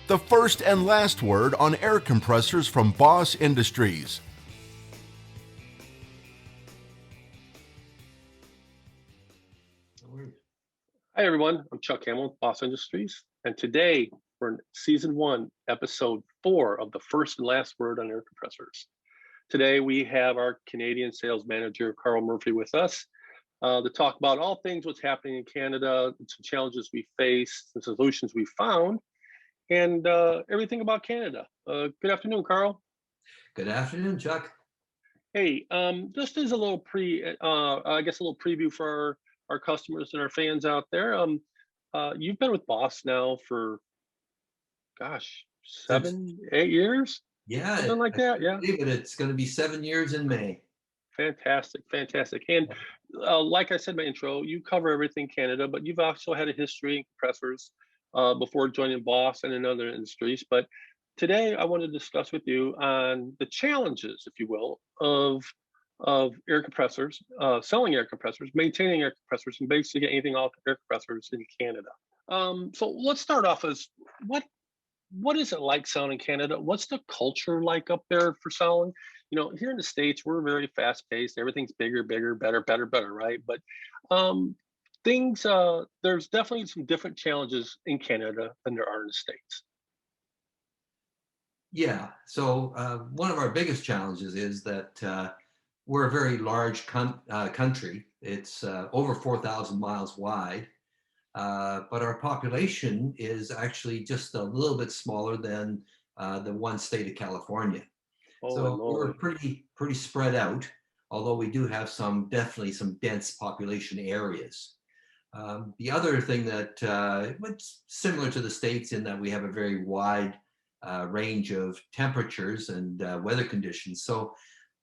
the first and last word on air compressors from Boss Industries. Hi, everyone. I'm Chuck Hamill with Boss Industries, and today we're in Season 1, Episode 4 of the first and last word on air compressors. Today, we have our Canadian Sales Manager, Carl Murphy, with us to talk about all things what's happening in Canada, some challenges we face, the solutions we found, and everything about Canada. Good afternoon, Carl. Good afternoon, Chuck. Hey, just as a little a little preview for our customers and our fans out there. You've been with Boss now for, gosh, 8 years? Yeah, Something like that, yeah. But it's going to be 7 years in May. Fantastic. And like I said in my intro, you cover everything Canada, but you've also had a history in compressors before joining Boss and in other industries. But today I want to discuss with you on the challenges, if you will, of air compressors, selling air compressors, maintaining air compressors, and basically anything off air compressors in Canada. So let's start off as what is it like selling in Canada? What's the culture like up there for selling? You know, here in the States, we're very fast paced. Everything's bigger, better, right? But there's definitely some different challenges in Canada than there are in the States. Yeah. So one of our biggest challenges is that we're a very large country. It's over 4,000 miles wide, but our population is actually just a little bit smaller than the one state of California. So we're pretty spread out, although we do have definitely some dense population areas. The other thing that it's similar to the States in that we have a very wide range of temperatures and weather conditions. So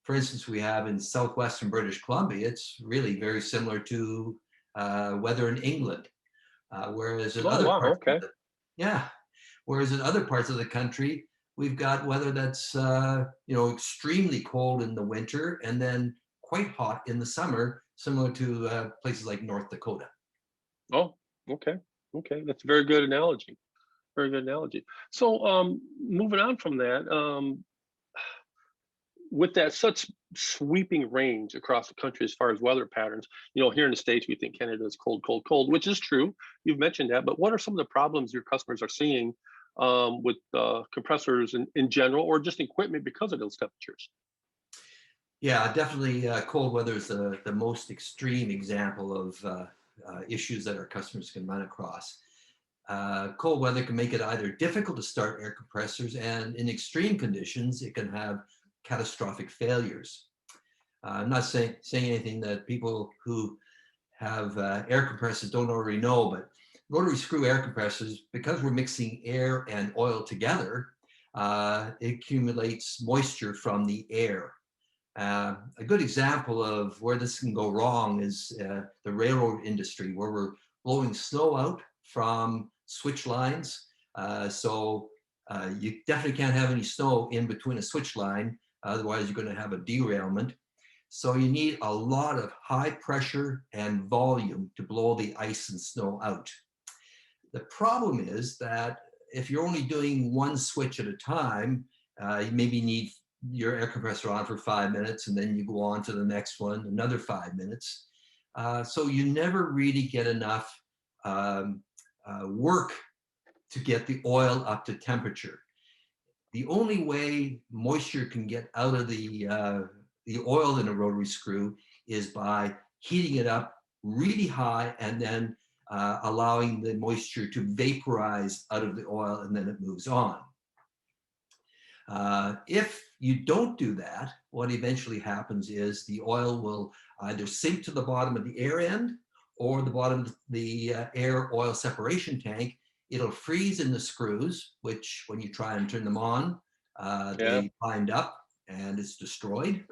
for instance, we have in southwestern British Columbia, it's really very similar to weather in England. Whereas in other parts of the country, we've got weather that's extremely cold in the winter and then quite hot in the summer, similar to places like North Dakota. Oh, okay, that's a very good analogy. So, moving on from that, with that such sweeping range across the country as far as weather patterns, you know, here in the States, we think Canada is cold, which is true. You've mentioned that, but what are some of the problems your customers are seeing with compressors in general, or just equipment because of those temperatures? Yeah, definitely. Cold weather is the most extreme example of issues that our customers can run across. Cold weather can make it either difficult to start air compressors, and in extreme conditions, it can have catastrophic failures. I'm not saying anything that people who have air compressors don't already know, but rotary screw air compressors, because we're mixing air and oil together, it accumulates moisture from the air. A good example of where this can go wrong is the railroad industry, where we're blowing snow out from switch lines. So you definitely can't have any snow in between a switch line. Otherwise, you're going to have a derailment. So you need a lot of high pressure and volume to blow the ice and snow out. The problem is that if you're only doing one switch at a time, you maybe need your air compressor on for 5 minutes, and then you go on to the next one, another 5 minutes. So you never really get enough work to get the oil up to temperature. The only way moisture can get out of the oil in a rotary screw is by heating it up really high and then allowing the moisture to vaporize out of the oil, and then it moves on. If you don't do that, what eventually happens is the oil will either sink to the bottom of the air end or the bottom of the air oil separation tank. It'll freeze in the screws, which when you try and turn them on, they bind up and it's destroyed.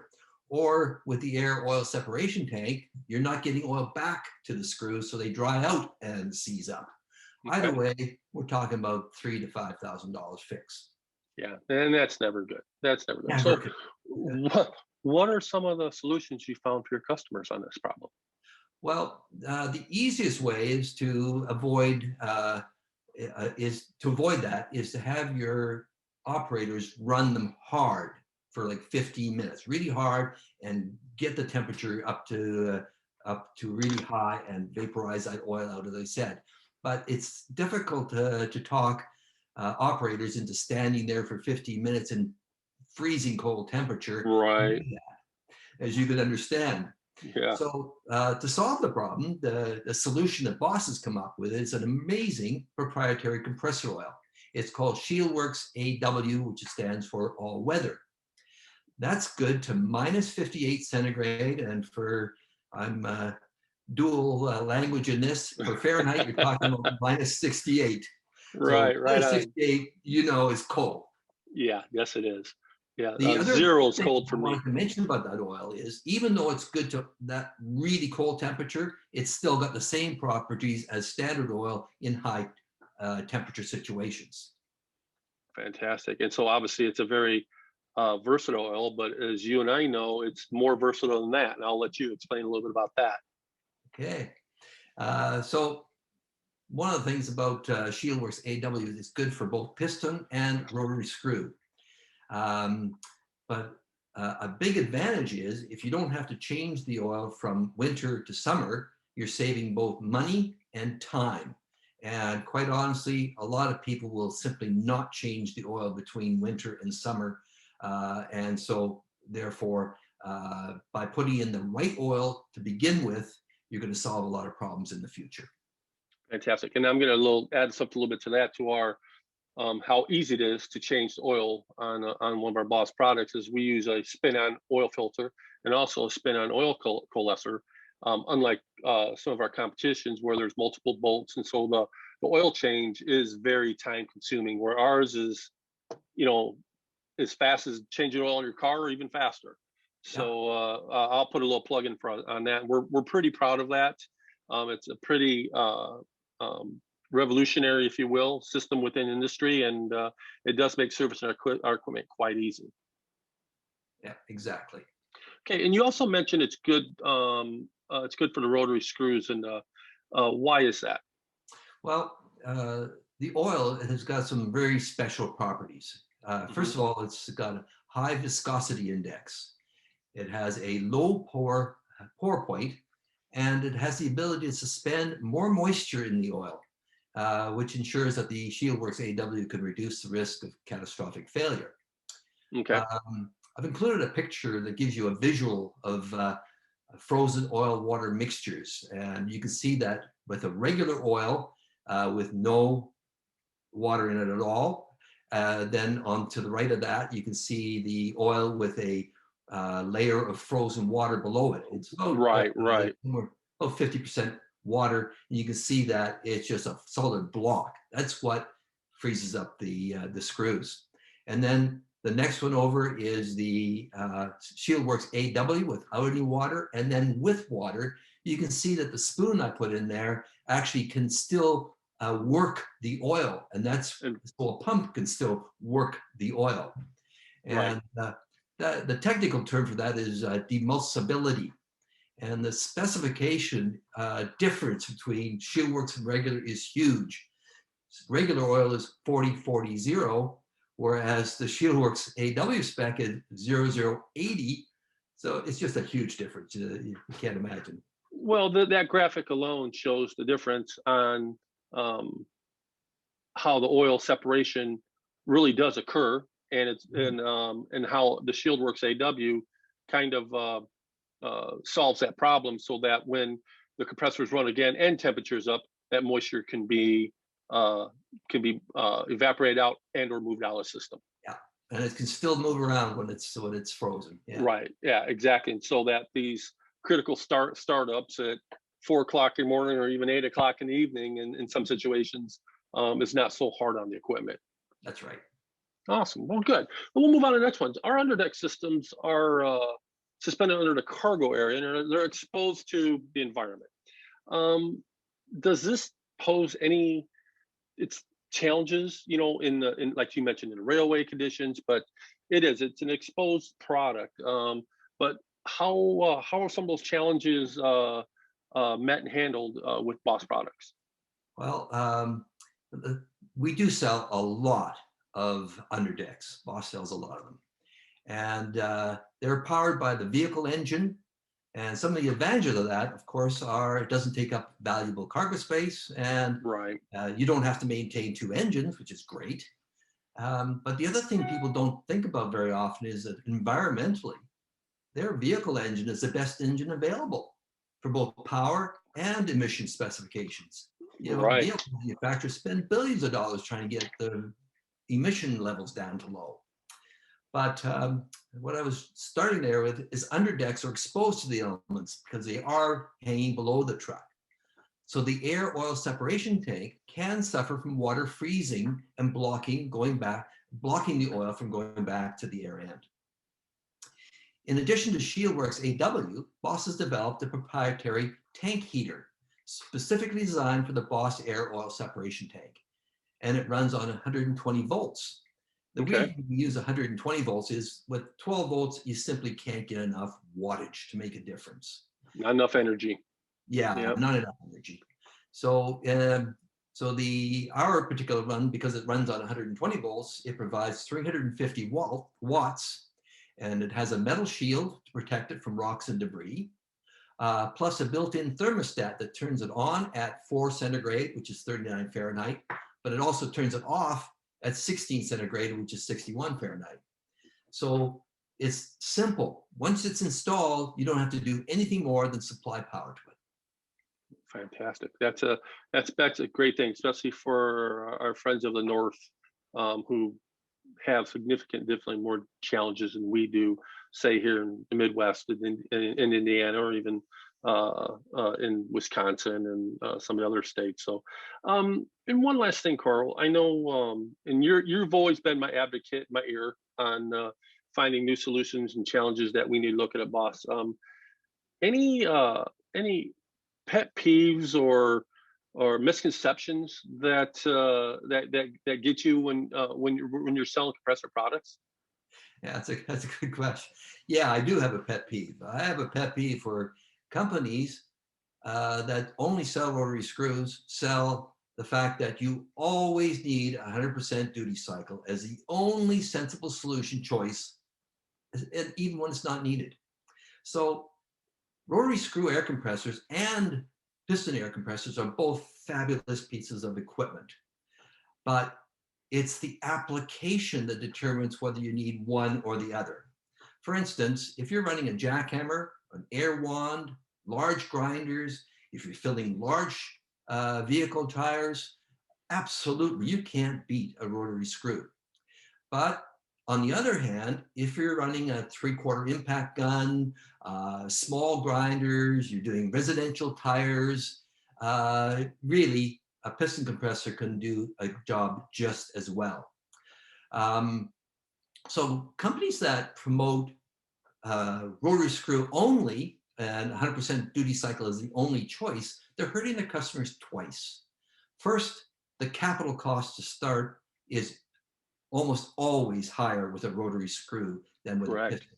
Or with the air oil separation tank, you're not getting oil back to the screws, so they dry out and seize up. Okay. Either way, we're talking about $3,000 to $5,000 fix. Yeah, and that's never good. So what are some of the solutions you found for your customers on this problem? Well, the easiest way is to avoid is to avoid that is to have your operators run them hard for like 15 minutes, really hard, and get the temperature up to really high and vaporize that oil out, as I said. But it's difficult to talk operators into standing there for 15 minutes in freezing cold temperature, Right. as you can understand. Yeah. So to solve the problem, the solution that Boss has come up with is an amazing proprietary compressor oil. It's called Shieldworks AW, which stands for all weather. That's good to minus 58 centigrade. And for, I'm dual language in this, for Fahrenheit, you're talking about minus 68. So Right. Right minus on. 68, you know, is cold. Yeah. Yes, it is. Yeah. The other Zero is thing cold for I me. wanted to mention about that oil is, even though it's good to that really cold temperature, it's still got the same properties as standard oil in high temperature situations. Fantastic. And so obviously it's a very versatile oil, but as you and I know, it's more versatile than that. And I'll let you explain a little bit about that. Okay. So one of the things about Shieldworks AW is it's good for both piston and rotary screw. But a big advantage is if you don't have to change the oil from winter to summer, you're saving both money and time. And quite honestly, a lot of people will simply not change the oil between winter and summer. And so therefore, by putting in the right oil to begin with, you're going to solve a lot of problems in the future. Fantastic. And I'm going to add something a little bit to that, to our how easy it is to change the oil on one of our Boss products. Is we use a spin-on oil filter and also a spin-on oil coalescer, unlike some of our competitions where there's multiple bolts, and so the oil change is very time consuming, where ours is, you know, as fast as changing oil in your car, or even faster. So I'll put a little plug in for on that. We're pretty proud of that. It's a pretty revolutionary, if you will, system within industry, and it does make servicing our equipment quite easy. Yeah, exactly. Okay, and you also mentioned it's good. It's good for the rotary screws, and why is that? Well, the oil has got some very special properties. First of all, it's got a high viscosity index. It has a low pour point, and it has the ability to suspend more moisture in the oil, which ensures that the Shieldworks AW can reduce the risk of catastrophic failure. Okay. I've included a picture that gives you a visual of frozen oil water mixtures, and you can see that with a regular oil with no water in it at all. Then on to the right of that, you can see the oil with a layer of frozen water below it. It's about, right. about 50% water. And you can see that it's just a solid block. That's what freezes up the screws. And then the next one over is the Shieldworks AW without any water. And then with water, you can see that the spoon I put in there actually can still work the oil. And that's, so a pump can still work the oil. And the technical term for that is demulsibility. And the specification difference between Shieldworks and regular is huge. Regular oil is 40-40-0, whereas the Shieldworks AW spec is 0080. So it's just a huge difference. You can't imagine. Well, that graphic alone shows the difference on how the oil separation really does occur, and it's and how the Shieldworks AW kind of solves that problem, so that when the compressors run again and temperatures up, that moisture can be evaporated out and or moved out of the system. Yeah, and it can still move around when it's frozen. Yeah. Right. Yeah. Exactly. And so that these critical startups at 4 o'clock in the morning or even 8 o'clock in the evening, in some situations, is not so hard on the equipment. That's right. Awesome. Well, good. Well, we'll move on to the next ones. Our underdeck systems are suspended under the cargo area, and they're exposed to the environment. Does this pose any challenges, in like you mentioned, in the railway conditions? But it's an exposed product. But how are some of those challenges met and handled with Boss products? Well, We do sell a lot of Underdecks. Boss sells a lot of them. And they're powered by the vehicle engine. And some of the advantages of that, of course, are it doesn't take up valuable cargo space, and Right. you don't have to maintain two engines, which is great. But the other thing people don't think about very often is that environmentally, their vehicle engine is the best engine available for both power and emission specifications. You know, Right. vehicle manufacturers spend billions of dollars trying to get the emission levels down to low. But what I was starting there with is underdecks are exposed to the elements because they are hanging below the truck. So the air oil separation tank can suffer from water freezing and blocking the oil from going back to the air end. In addition to Shieldworks AW, Boss has developed a proprietary tank heater specifically designed for the Boss air oil separation tank. And it runs on 120 volts. The reason we use 120 volts is with 12 volts, you simply can't get enough wattage to make a difference. Not enough energy. Yeah, Yep. not enough energy. So, our particular run, because it runs on 120 volts, it provides 350 watts, and it has a metal shield to protect it from rocks and debris, plus a built-in thermostat that turns it on at 4 centigrade, which is 39 Fahrenheit, but it also turns it off at 16 centigrade, which is 61 Fahrenheit. So it's simple. Once it's installed, you don't have to do anything more than supply power to it. Fantastic. That's a great thing, especially for our friends of the North, who have definitely more challenges than we do, say here in the Midwest, in Indiana, or even in Wisconsin and some of the other states. So, and one last thing, Carl, I know, and you've always been my advocate, my ear on finding new solutions and challenges that we need to look at Boss. Any pet peeves or misconceptions that get you when you're selling compressor products? Yeah, that's a good question. Yeah, I do have a pet peeve. I have a pet peeve for companies that only sell rotary screws, sell the fact that you always need 100% duty cycle as the only sensible solution choice, even when it's not needed. So rotary screw air compressors and piston air compressors are both fabulous pieces of equipment, but it's the application that determines whether you need one or the other. For instance, if you're running a jackhammer, an air wand, large grinders, if you're filling large vehicle tires, absolutely, you can't beat a rotary screw. But on the other hand, if you're running a 3/4 impact gun, small grinders, you're doing residential tires, really, a piston compressor can do a job just as well. So companies that promote rotary screw only and 100% duty cycle is the only choice, they're hurting their customers twice. First, the capital cost to start is almost always higher with a rotary screw than with a piston.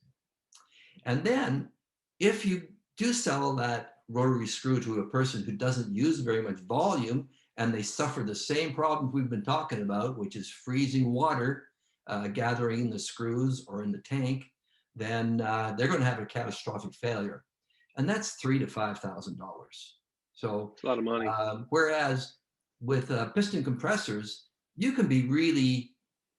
And then if you do sell that rotary screw to a person who doesn't use very much volume and they suffer the same problems we've been talking about, which is freezing water gathering in the screws or in the tank, then they're going to have a catastrophic failure. And that's $3,000 to $5,000. So it's a lot of money. Whereas with piston compressors, you can be really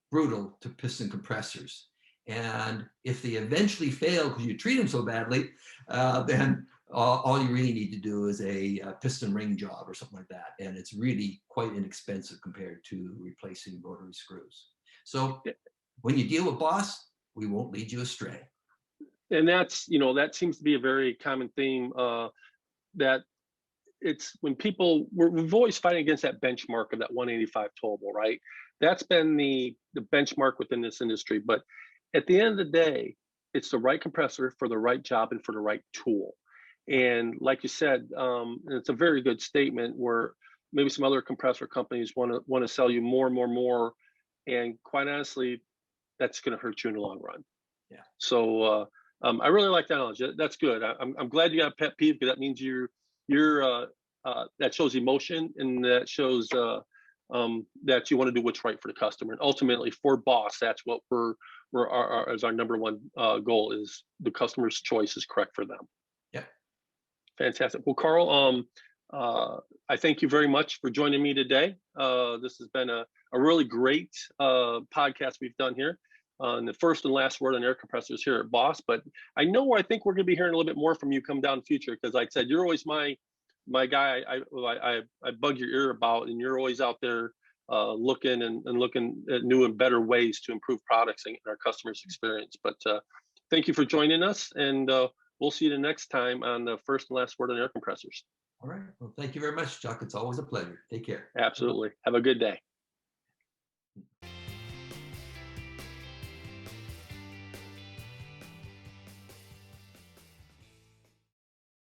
brutal to piston compressors. And if they eventually fail because you treat them so badly, then all you really need to do is a piston ring job or something like that. And it's really quite inexpensive compared to replacing rotary screws. So when you deal with Boss, we won't lead you astray. And that seems to be a very common theme, that it's when we've always fighting against that benchmark of that 185 towable, right? That's been the benchmark within this industry. But at the end of the day, it's the right compressor for the right job and for the right tool. And like you said, it's a very good statement where maybe some other compressor companies want to sell you more and more. And quite honestly, that's going to hurt you in the long run. Yeah. So I really like that knowledge. That's good. I'm glad you got a pet peeve, because that means you're that shows emotion, and that shows that you want to do what's right for the customer. And ultimately, for Boss, that's what as our number one goal is the customer's choice is correct for them. Yeah. Fantastic. Well, Carl, I thank you very much for joining me today. This has been a really great podcast we've done here on the first and last word on air compressors here at Boss. But I think we're going to be hearing a little bit more from you come down in the future, because like I said, you're always my guy I bug your ear about, and you're always out there looking at new and better ways to improve products and our customers' experience. But thank you for joining us, and we'll see you the next time on the first and last word on air compressors. All right. Well, thank you very much, Chuck. It's always a pleasure. Take care. Absolutely. Have a good day.